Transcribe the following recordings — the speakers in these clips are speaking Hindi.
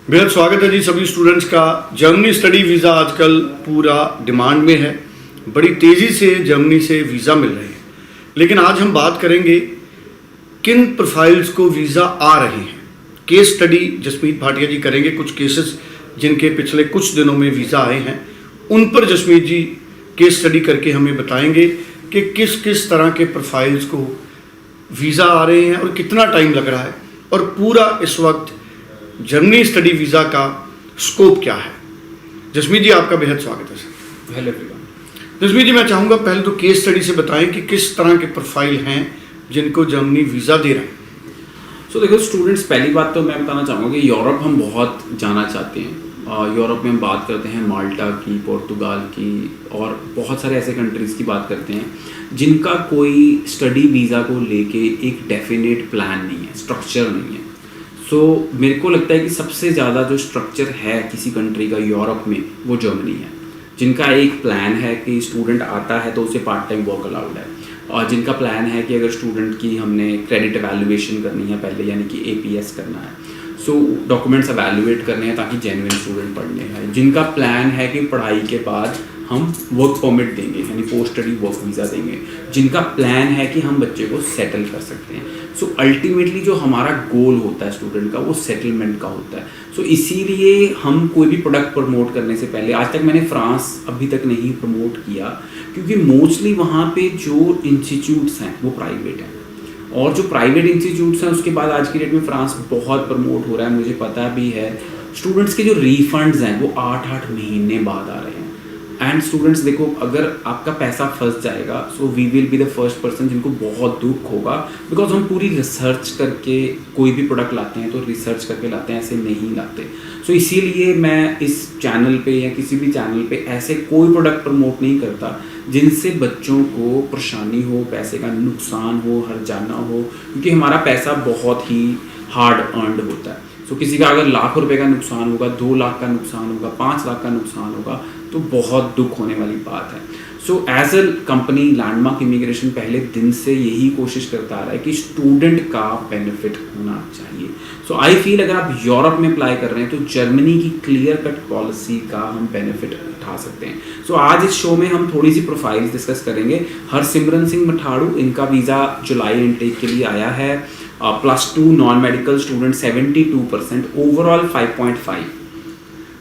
बेहद स्वागत है जी सभी स्टूडेंट्स का। जर्मनी स्टडी वीज़ा आजकल पूरा डिमांड में है, बड़ी तेज़ी से जर्मनी से वीज़ा मिल रहे हैं। लेकिन आज हम बात करेंगे किन प्रोफाइल्स को वीज़ा आ रहे हैं। केस स्टडी जसमीत भाटिया जी करेंगे, कुछ केसेस जिनके पिछले कुछ दिनों में वीज़ा आए हैं उन पर जसमीत जी केस स्टडी करके हमें बताएंगे कि किस किस तरह के प्रोफाइल्स को वीज़ा आ रहे हैं और कितना टाइम लग रहा है, और पूरा इस वक्त जर्मनी स्टडी वीज़ा का स्कोप क्या है। जसमीत जी आपका बेहद स्वागत है sir. Hello everyone. Jasmeet ji मैं चाहूँगा पहले तो केस स्टडी से बताएं कि किस तरह के प्रोफाइल हैं जिनको जर्मनी वीज़ा दे रहे हैं। देखो स्टूडेंट्स, पहली बात तो मैं बताना चाहूँगा कि यूरोप हम बहुत जाना चाहते हैं। यूरोप में हम बात करते हैं माल्टा की, पुर्तगाल की और बहुत सारे ऐसे कंट्रीज़ की बात करते हैं जिनका कोई स्टडी वीज़ा को लेके एक डेफिनेट प्लान नहीं है, स्ट्रक्चर नहीं है। मेरे को लगता है कि सबसे ज़्यादा जो स्ट्रक्चर है किसी कंट्री का यूरोप में वो जर्मनी है, जिनका एक प्लान है कि स्टूडेंट आता है तो उसे पार्ट टाइम वर्क अलाउड है, और जिनका प्लान है कि अगर स्टूडेंट की हमने क्रेडिट एवेल्युएशन करनी है पहले, यानी कि APS करना है, डॉक्यूमेंट्स एवेल्युएट करने हैं ताकि जेन्युइन स्टूडेंट पढ़ने हैं, जिनका प्लान है कि पढ़ाई के बाद हम वर्क परमिट देंगे यानी पोस्ट स्टडी वर्क वीज़ा देंगे, जिनका प्लान है कि हम बच्चे को सेटल कर सकते हैं। अल्टीमेटली जो हमारा गोल होता है स्टूडेंट का वो सेटलमेंट का होता है। इसीलिए हम कोई भी प्रोडक्ट प्रमोट करने से पहले, आज तक मैंने फ्रांस अभी तक नहीं प्रमोट किया क्योंकि मोस्टली वहाँ पे जो इंस्टीट्यूट्स हैं वो प्राइवेट हैं, और जो प्राइवेट इंस्टीट्यूट्स हैं उसके बाद आज की डेट में फ्रांस बहुत प्रमोट हो रहा है, मुझे पता भी है। स्टूडेंट्स के जो रिफंड्स हैं वो 8-8 महीने बाद आ रहे हैं। एंड स्टूडेंट्स देखो, अगर आपका पैसा फंस जाएगा we will be the first person जिनको बहुत दुख होगा, बिकॉज हम पूरी रिसर्च करके कोई भी प्रोडक्ट लाते हैं तो रिसर्च करके लाते हैं, ऐसे नहीं लाते। इसीलिए मैं इस चैनल पे या किसी भी चैनल पे ऐसे कोई प्रोडक्ट प्रमोट नहीं करता जिनसे बच्चों को परेशानी हो, पैसे का नुकसान हो, हर्जाना हो, क्योंकि हमारा पैसा बहुत ही हार्ड अर्नड होता है। किसी का अगर लाख रुपए का नुकसान होगा, 2 लाख का नुकसान होगा, 5 लाख का नुकसान होगा तो बहुत दुख होने वाली बात है। As a company Landmark Immigration पहले दिन से यही कोशिश करता आ रहा है कि स्टूडेंट का बेनिफिट होना चाहिए। आई फील अगर आप यूरोप में अप्लाई कर रहे हैं तो जर्मनी की क्लियर कट पॉलिसी का हम बेनिफिट उठा सकते हैं। आज इस शो में हम थोड़ी सी प्रोफाइल्स डिस्कस करेंगे। हरसिमरन सिंह मठाड़ू, इनका वीज़ा जुलाई इनटेक के लिए आया है। +2 non medical student 72%, overall 5.5,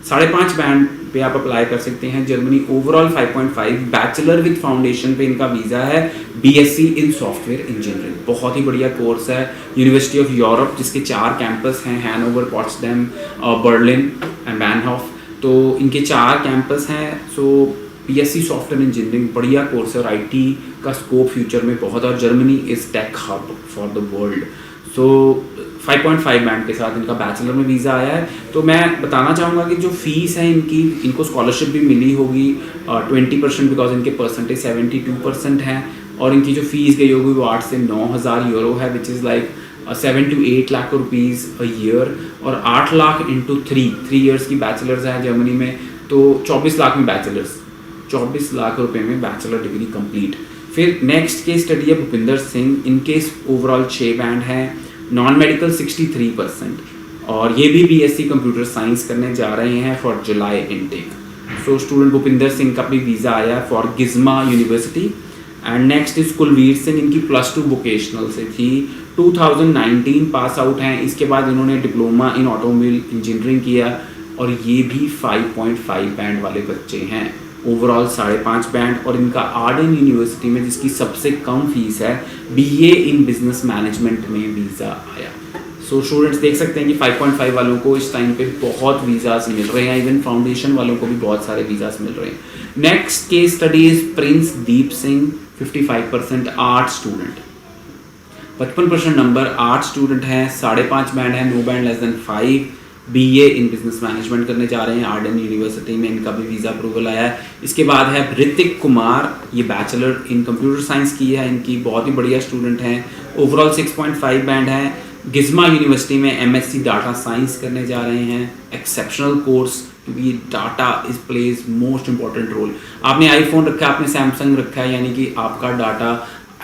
5.5 band पे आप अप्लाई कर सकते हैं। Germany overall 5.5, bachelor with foundation पे इनका वीज़ा है। BSc इन सॉफ्टवेयर इंजीनियरिंग, बहुत ही बढ़िया कोर्स है। यूनिवर्सिटी ऑफ यूरोप, जिसके 4 कैंपस हैं, हैनोवर, पोट्सडैम, बर्लिन एंड मैनहॉफ। इनके 4 कैंपस हैं। BSc सॉफ्टवेयर इंजीनियरिंग बढ़िया कोर्स है और IT का स्कोप फ्यूचर में बहुत है, और Germany is tech hub for the world. 5.5 band के साथ इनका बैचलर में वीज़ा आया है। मैं बताना चाहूँगा कि जो फीस है इनको स्कॉलरशिप भी मिली होगी 20%, बिकॉज इनके परसेंटेज 72% हैं, और इनकी जो फीस गई होगी वो 8 से 9 हज़ार यूरो है, विच is like 7 to 8 lakh rupees a year, और 8 लाख इंटू 3 ईयर्स की बैचलर्स हैं जर्मनी में, तो 24 लाख में बैचलर्स, 24 लाख रुपए में बैचलर डिग्री कंप्लीट। फिर नेक्स्ट केस स्टडी है भूपिंदर सिंह, इनके ओवरऑल 6 बैंड हैं। नॉन मेडिकल 63%, और ये भी BSc कंप्यूटर साइंस करने जा रहे हैं for July intake. Student Bhupinder Singh का भी वीज़ा आया फॉर गिज़मा university. And next is Kulvir Singh, इनकी +2 वोकेशनल से थी, 2019 पास आउट हैं। इसके बाद इन्होंने डिप्लोमा इन ऑटोमोबाइल इंजीनियरिंग किया, और ये भी 5.5 बैंड वाले बच्चे हैं। ओवरऑल 5.5 बैंड, और इनका आर्डन यूनिवर्सिटी में, जिसकी सबसे कम फीस है, BA इन बिजनेस मैनेजमेंट में वीज़ा आया। स्टूडेंट्स देख सकते हैं कि 5.5 वालों को इस टाइम पे बहुत वीज़ास मिल रहे हैं, इवन फाउंडेशन वालों को भी बहुत सारे वीज़ास मिल रहे हैं। Next case study is Prince Deep Singh, 55%, art student, 55% number, art student हैं, 5.5 बैंड है, no band less than 5, BA in business management करने जा रहे हैं आर्डन यूनिवर्सिटी में, इनका भी वीज़ा अप्रूवल आया है। इसके बाद है ऋतिक कुमार, ये बैचलर इन कंप्यूटर साइंस की है, इनकी बहुत ही बढ़िया स्टूडेंट हैं, ओवरऑल 6.5 बैंड है। गिज़मा यूनिवर्सिटी में MSc डाटा साइंस करने जा रहे हैं, एक्सेप्शनल कोर्स, क्योंकि data is plays most important role. आपने आईफोन रखा है, आपने सैमसंग रखा है, यानी कि आपका डाटा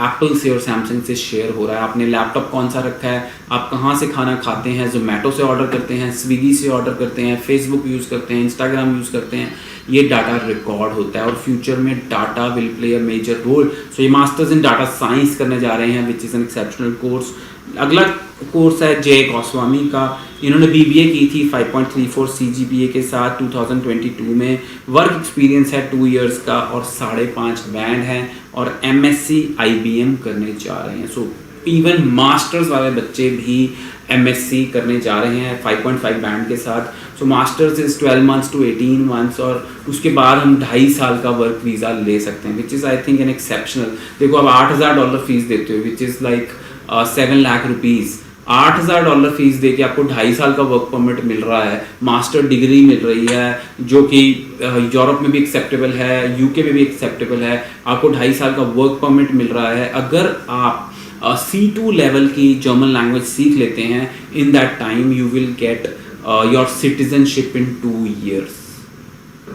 एप्पल से और सैमसंग से शेयर हो रहा है। आपने लैपटॉप कौन सा रखा है, आप कहाँ से खाना खाते हैं, जोमेटो से ऑर्डर करते हैं, स्विगी से ऑर्डर करते हैं, फेसबुक यूज़ करते हैं, इंस्टाग्राम यूज़ करते हैं, ये डाटा रिकॉर्ड होता है और फ्यूचर में data will play a major role. So ये मास्टर्स इन डाटा साइंस करने जा रहे हैं which is an exceptional course. अगला कोर्स है जय गोस्वामी का, इन्होंने BBA की थी 5.34 CGPA के साथ 2022 में। वर्क एक्सपीरियंस है 2 इयर्स का और 5.5 बैंड है और MSc IBM करने जा रहे हैं। सो इवन मास्टर्स वाले बच्चे भी MSc करने जा रहे हैं 5.5 बैंड के साथ। सो masters is 12 months to 18 months और उसके बाद हम 2.5 साल का वर्क वीज़ा ले सकते हैं which is I think an exceptional. देखो आप $8,000 फीस देते हो which is like 7 lakh rupees. $8,000 fees दे के आपको 2.5 साल का वर्क परमिट मिल रहा है, मास्टर डिग्री मिल रही है जो कि यूरोप में भी एक्सेप्टेबल है, UK में भी एक्सेप्टेबल है, आपको 2.5 साल का वर्क परमिट मिल रहा है। अगर आप C2 लेवल की जर्मन लैंग्वेज सीख लेते हैं in that time you will get your citizenship in 2 years।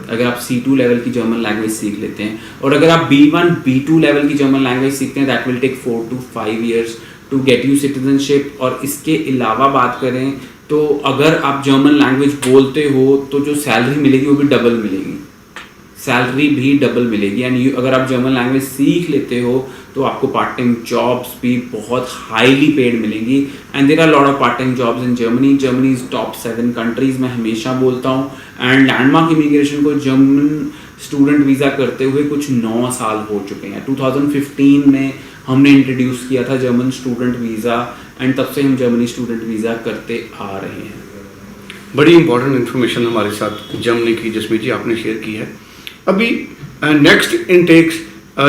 अगर आप C2 लेवल की जर्मन लैंग्वेज सीख लेते हैं और अगर आप B1 B2 लेवल की जर्मन लैंग्वेज सीखते हैं that will take 4 to 5 years to get you citizenship. और इसके अलावा बात करें तो अगर आप जर्मन लैंग्वेज बोलते हो तो जो सैलरी मिलेगी वो भी डबल मिलेगी, सैलरी भी डबल मिलेगी। एंड अगर आप जर्मन लैंग्वेज सीख लेते हो तो आपको पार्ट टाइम जॉब्स भी बहुत हाईली पेड मिलेंगी। And there are lot of part time jobs in Germany. Germany is top 7 countries मैं हमेशा बोलता हूँ। एंड लैंडमार्क इमिग्रेशन को जर्मन स्टूडेंट वीज़ा करते हुए कुछ 9 साल हो चुके हैं। 2015 में हमने इंट्रोड्यूस किया था जर्मन स्टूडेंट वीज़ा एंड तब से हम जर्मनी स्टूडेंट वीज़ा करते आ रहे हैं। बड़ी इंपॉर्टेंट इन्फॉर्मेशन हमारे साथ जर्मनी की जसमीत जी आपने शेयर की है। अभी नेक्स्ट इनटेक्स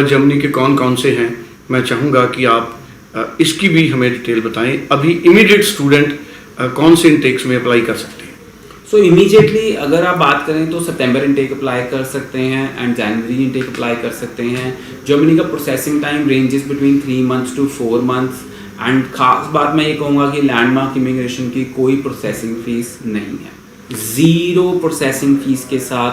जर्मनी के कौन कौन से हैं, मैं चाहूँगा कि आप इसकी भी हमें डिटेल बताएं। अभी इमीडिएट स्टूडेंट कौन से इनटेक्स में अप्लाई कर सकते हैं? सो इमीडिएटली अगर आप बात करें तो सितंबर इनटेक अप्लाई कर सकते हैं एंड जनवरी इनटेक अप्लाई कर सकते हैं। जर्मनी का processing time ranges between 3 months to 4 months। And खास बात मैं ये कहूँगा कि लैंडमार्क इमिग्रेशन की कोई प्रोसेसिंग फीस नहीं है, 0 प्रोसेसिंग फीस के साथ,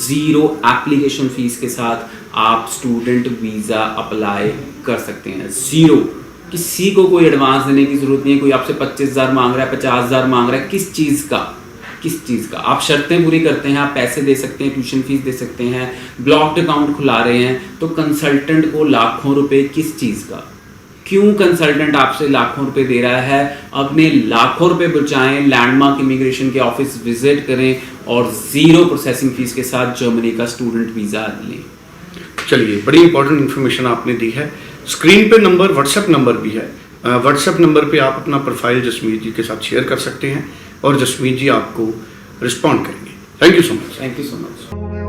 0 एप्लीकेशन फीस के साथ आप स्टूडेंट वीज़ा अप्लाई कर सकते हैं। 0, किसी को कोई एडवांस देने की ज़रूरत नहीं है। कोई आपसे 25,000 मांग रहा है, 50,000 मांग रहा है, किस चीज़ का आप शर्तें पूरी करते हैं, आप पैसे दे सकते हैं, ट्यूशन फीस दे सकते हैं, ब्लॉक्ड अकाउंट खुला रहे हैं तो कंसल्टेंट को लाखों रुपए किस चीज़ का, क्यों कंसल्टेंट आपसे लाखों रुपए दे रहा है? अपने लाखों रुपए बचाएं, लैंडमार्क इमिग्रेशन के ऑफिस विजिट करें और 0 प्रोसेसिंग फीस के साथ जर्मनी का स्टूडेंट वीज़ा लें। चलिए, बड़ी इंपॉर्टेंट इन्फॉर्मेशन आपने दी है। स्क्रीन पे नंबर, व्हाट्सएप नंबर भी है। व्हाट्सएप नंबर पे आप अपना प्रोफाइल जसमीत जी के साथ शेयर कर सकते हैं और जसमीत जी आपको रिस्पॉन्ड करेंगे। Thank you so much. Thank you so much.